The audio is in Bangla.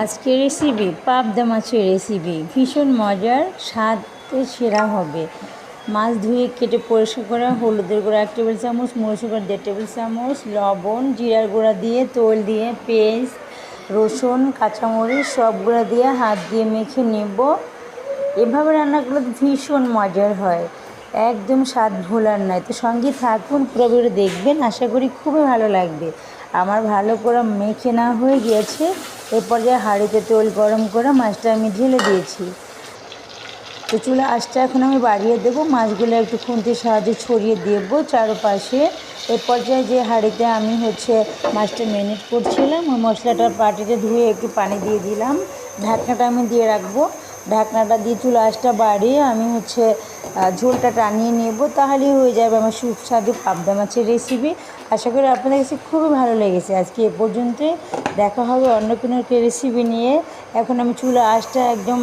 আজকের রেসিপি পাবদা মাছের রেসিপি ভীষণ মজার, স্বাদে সেরা হবে। মাছ ধুয়ে কেটে পরিষ্কার করা, হলুদের গুঁড়া 1 টেবিল চামচ, মরিচের গুঁড়া 1.5 টেবিল চামচ, লবণ, জিরার গুঁড়া দিয়ে, তেল দিয়ে, পেঁয়াজ, রসুন, কাঁচামরিচ সবগুলো দিয়ে হাত দিয়ে মেখে নেব। এভাবে রান্না করলে ভীষণ মজার হয়, একদম স্বাদ ভোলার নয়। তো সঙ্গে থাকুন, পুরো ভিডিও দেখবেন, আশা করি খুবই ভালো লাগবে। আমার ভালো করে মেখে না হয়ে গিয়েছে, এরপর যে হাঁড়িতে তেল গরম করে মাছটা আমি ঢেলে দিয়েছি। তো চুলা আঁচটা এখন আমি বাড়িয়ে দেবো, মাছগুলো একটু খুন্তির সাহায্যে ছড়িয়ে দেবো চারপাশে। এ পর্যায়ে যে হাঁড়িতে আমি মাছটা ম্যারিনেট করছিলাম, ওই মশলাটার বাটিতে ধুয়ে একটু পানি দিয়ে দিলাম। ঢাকনাটা আমি দিয়ে রাখবো। ঢাকনাটা দিয়ে চুলা আঁচটা বাড়িয়ে আমি ঝোলটা টানিয়ে নেব, তাহলেই হয়ে যাবে আমার সুস্বাদু পাবদা মাছের রেসিপি। আশা করি আপনাদের কাছে খুবই ভালো লেগেছে। আজকে এ পর্যন্তই, দেখা হবে অন্য কোনো রেসিপি নিয়ে। এখন আমি চুলা আঁচটা একদম